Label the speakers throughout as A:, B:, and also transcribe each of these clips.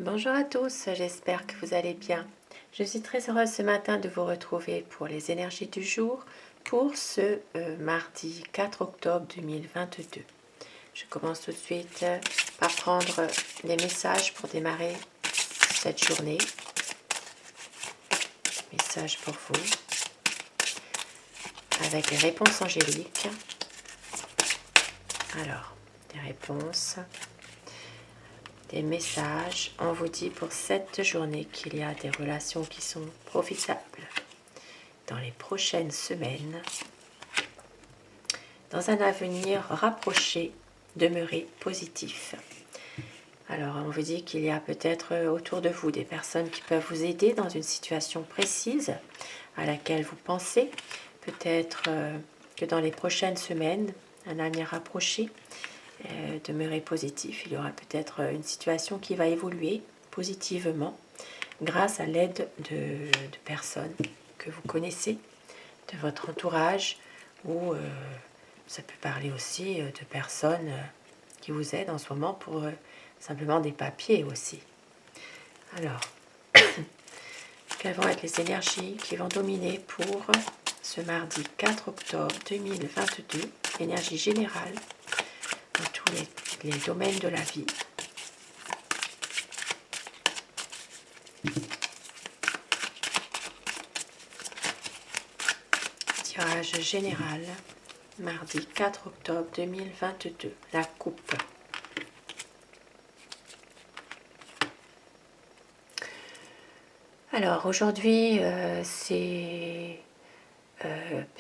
A: Bonjour à tous, j'espère que vous allez bien. Je suis très heureuse ce matin de vous retrouver pour les énergies du jour pour ce mardi 4 octobre 2022. Je commence tout de suite par prendre les messages pour démarrer cette journée. Message pour vous avec les réponses angéliques. Alors, des réponses. Des messages, on vous dit pour cette journée qu'il y a des relations qui sont profitables dans les prochaines semaines. Dans un avenir rapproché, demeurez positif. Alors on vous dit qu'il y a peut-être autour de vous des personnes qui peuvent vous aider dans une situation précise à laquelle vous pensez. Peut-être que dans les prochaines semaines, un avenir rapproché, demeurez positif. Il y aura peut-être une situation qui va évoluer positivement grâce à l'aide de personnes que vous connaissez, de votre entourage, ou ça peut parler aussi de personnes qui vous aident en ce moment pour simplement des papiers aussi. Alors, quelles vont être les énergies qui vont dominer pour ce mardi 4 octobre 2022, énergie générale dans tous les domaines de la vie. Tirage général, mardi 4 octobre 2022, la coupe. Alors aujourd'hui, c'est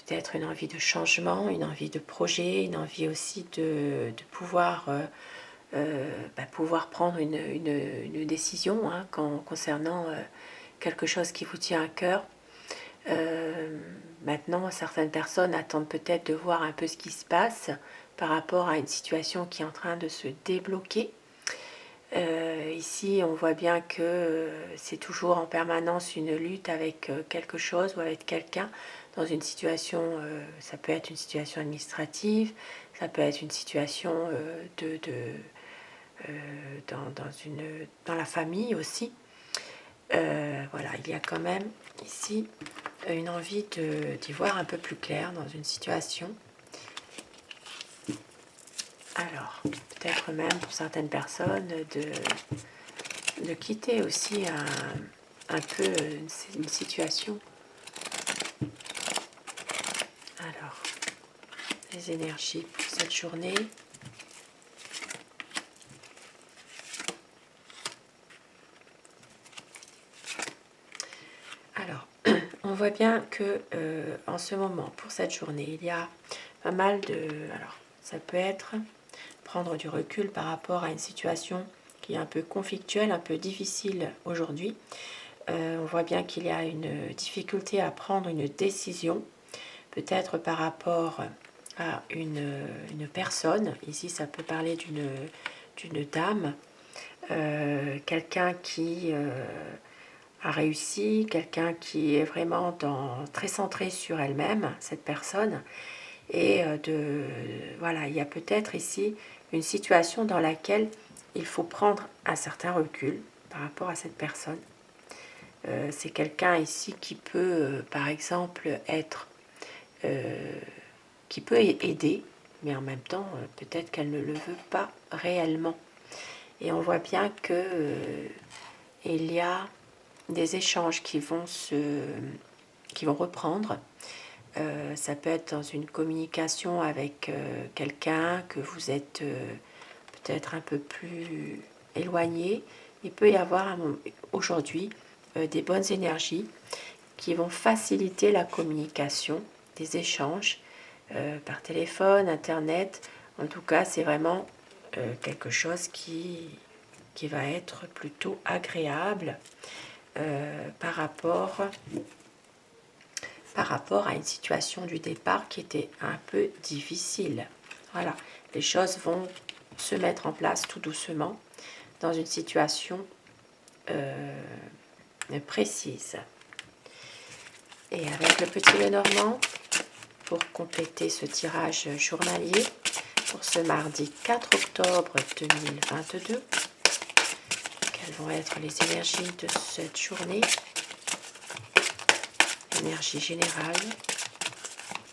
A: peut-être une envie de changement, une envie de projet, une envie aussi de pouvoir pouvoir prendre une décision concernant quelque chose qui vous tient à cœur. Maintenant, certaines personnes attendent peut-être de voir un peu ce qui se passe par rapport à une situation qui est en train de se débloquer. Ici, on voit bien que c'est toujours en permanence une lutte avec quelque chose ou avec quelqu'un dans une situation, ça peut être une situation administrative, ça peut être une situation dans la famille aussi. Voilà, il y a quand même ici une envie d'y voir un peu plus clair dans une situation. Alors, peut-être même pour certaines personnes de quitter aussi un peu une situation. Alors, les énergies pour cette journée. Alors, on voit bien que en ce moment, pour cette journée, il y a pas mal de... Alors, ça peut être prendre du recul par rapport à une situation qui est un peu conflictuelle, un peu difficile aujourd'hui. On voit bien qu'il y a une difficulté à prendre une décision, peut-être par rapport à une personne. Ici, ça peut parler d'une dame, quelqu'un qui a réussi, quelqu'un qui est vraiment très centré sur elle-même, cette personne. Et voilà, il y a peut-être ici une situation dans laquelle il faut prendre un certain recul par rapport à cette personne. C'est quelqu'un ici qui peut, par exemple, qui peut aider, mais en même temps, peut-être qu'elle ne le veut pas réellement. Et on voit bien que il y a des échanges qui vont reprendre. Ça peut être dans une communication avec quelqu'un que vous êtes peut-être un peu plus éloigné. Il peut y avoir aujourd'hui des bonnes énergies qui vont faciliter la communication, des échanges par téléphone, internet. En tout cas, c'est vraiment quelque chose qui va être plutôt agréable par rapport à une situation du départ qui était un peu difficile. Voilà, les choses vont se mettre en place tout doucement dans une situation précise. Et avec le petit Lenormand, pour compléter ce tirage journalier pour ce mardi 4 octobre 2022, Quelles vont être les énergies de cette journée? Énergie générale,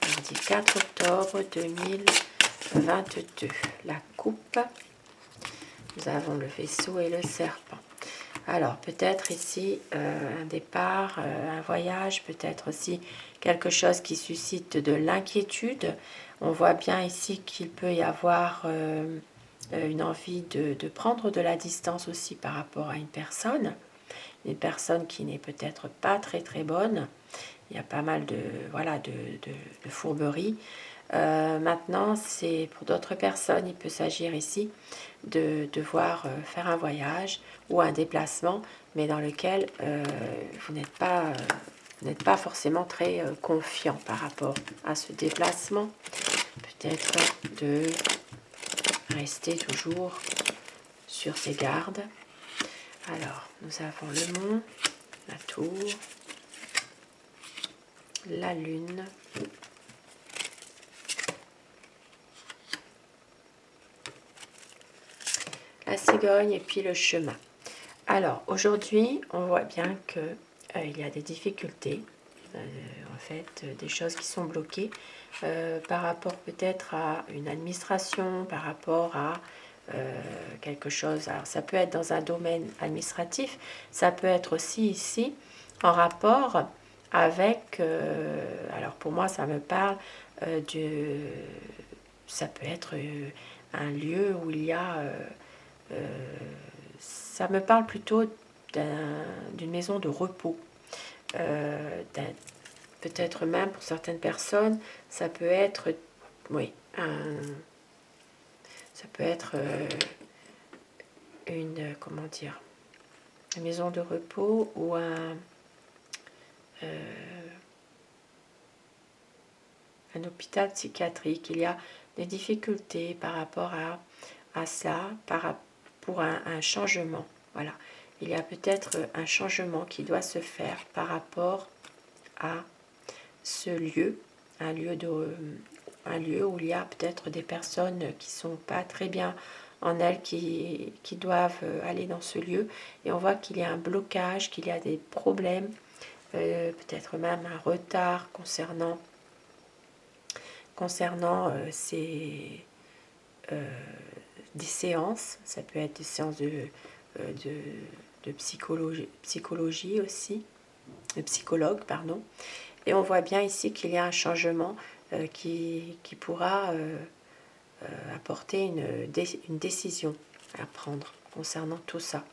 A: mardi 4 octobre 2022. La coupe, nous avons le vaisseau et le serpent. Alors, peut-être ici un départ, un voyage, peut-être aussi quelque chose qui suscite de l'inquiétude. On voit bien ici qu'il peut y avoir une envie de prendre de la distance aussi par rapport à une personne qui n'est peut-être pas très très bonne. Il y a pas mal de, voilà, de fourberies. Maintenant, c'est pour d'autres personnes, il peut s'agir ici de devoir faire un voyage ou un déplacement, mais dans lequel vous n'êtes pas forcément très confiant par rapport à ce déplacement. Peut-être de rester toujours sur ses gardes. Alors, nous avons le mont, la tour, la lune, la cigogne et puis le chemin. Alors, aujourd'hui, on voit bien que il y a des difficultés, en fait, des choses qui sont bloquées par rapport peut-être à une administration, par rapport à quelque chose. Alors, ça peut être dans un domaine administratif, ça peut être aussi ici en rapport avec, alors pour moi, ça me parle ça peut être un lieu où il y a, ça me parle plutôt d'une maison de repos. Peut-être même pour certaines personnes, ça peut être, oui, ça peut être comment dire, une maison de repos ou un hôpital psychiatrique. Il y a des difficultés par rapport à ça, pour un changement. Voilà. Il y a peut-être un changement qui doit se faire par rapport à ce lieu, un lieu où il y a peut-être des personnes qui ne sont pas très bien en elles, qui doivent aller dans ce lieu. Et on voit qu'il y a un blocage, qu'il y a des problèmes, peut-être même un retard concernant des séances. Ça peut être des séances de psychologie aussi, de psychologue, pardon. Et on voit bien ici qu'il y a un changement qui pourra apporter une décision à prendre concernant tout ça.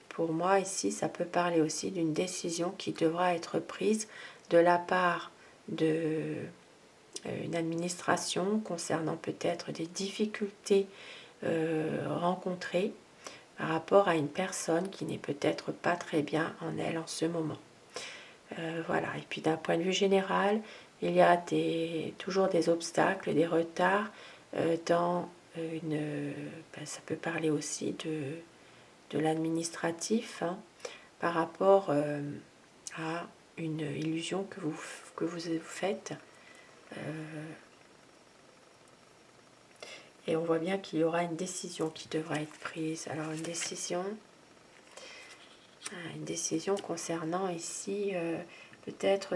A: Pour moi, ici, ça peut parler aussi d'une décision qui devra être prise de la part d'une administration concernant peut-être des difficultés rencontrées par rapport à une personne qui n'est peut-être pas très bien en elle en ce moment. Voilà. Et puis d'un point de vue général, il y a toujours des obstacles, des retards dans ça peut parler aussi de l'administratif, hein, par rapport à une illusion que vous faites. Et on voit bien qu'il y aura une décision qui devra être prise. Alors une décision concernant ici peut-être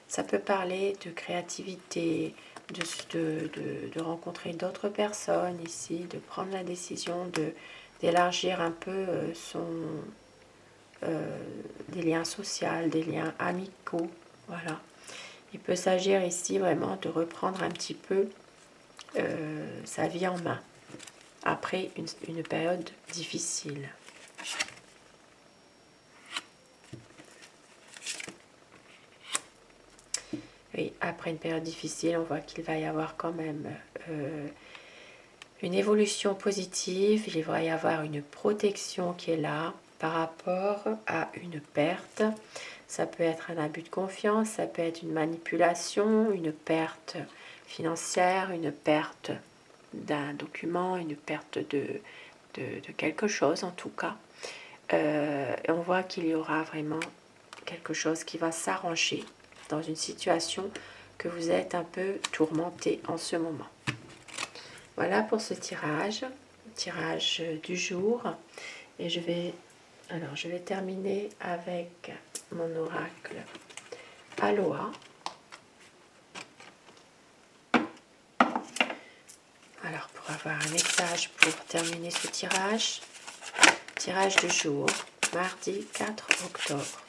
A: ça peut parler de créativité, de rencontrer d'autres personnes ici, de prendre la décision d'élargir un peu des liens sociaux, des liens amicaux. Voilà. Il peut s'agir ici vraiment de reprendre un petit peu sa vie en main après une période difficile. Oui, après une période difficile, on voit qu'il va y avoir quand même une évolution positive, il va y avoir une protection qui est là par rapport à une perte. Ça peut être un abus de confiance, ça peut être une manipulation, une perte financière, une perte d'un document, une perte de quelque chose en tout cas. Et on voit qu'il y aura vraiment quelque chose qui va s'arranger dans une situation que vous êtes un peu tourmenté en ce moment. Voilà pour ce tirage. tirage du jour. Et je vais terminer avec mon oracle Aloha. Alors, pour avoir un message pour terminer ce tirage du jour, mardi 4 octobre.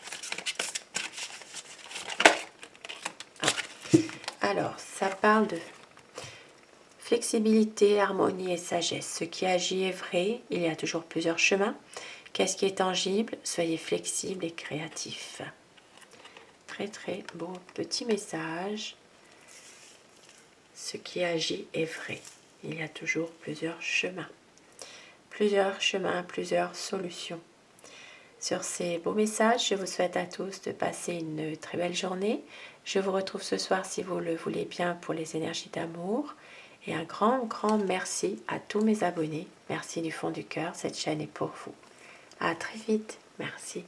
A: Alors, ça parle de flexibilité, harmonie et sagesse. Ce qui agit est vrai, il y a toujours plusieurs chemins. Qu'est-ce qui est tangible? Soyez flexible et créatif. Très très beau petit message. Ce qui agit est vrai. Il y a toujours plusieurs chemins. Plusieurs solutions. Sur ces beaux messages, je vous souhaite à tous de passer une très belle journée. Je vous retrouve ce soir si vous le voulez bien pour les énergies d'amour. Et un grand merci à tous mes abonnés. Merci du fond du cœur, cette chaîne est pour vous. À très vite. Merci.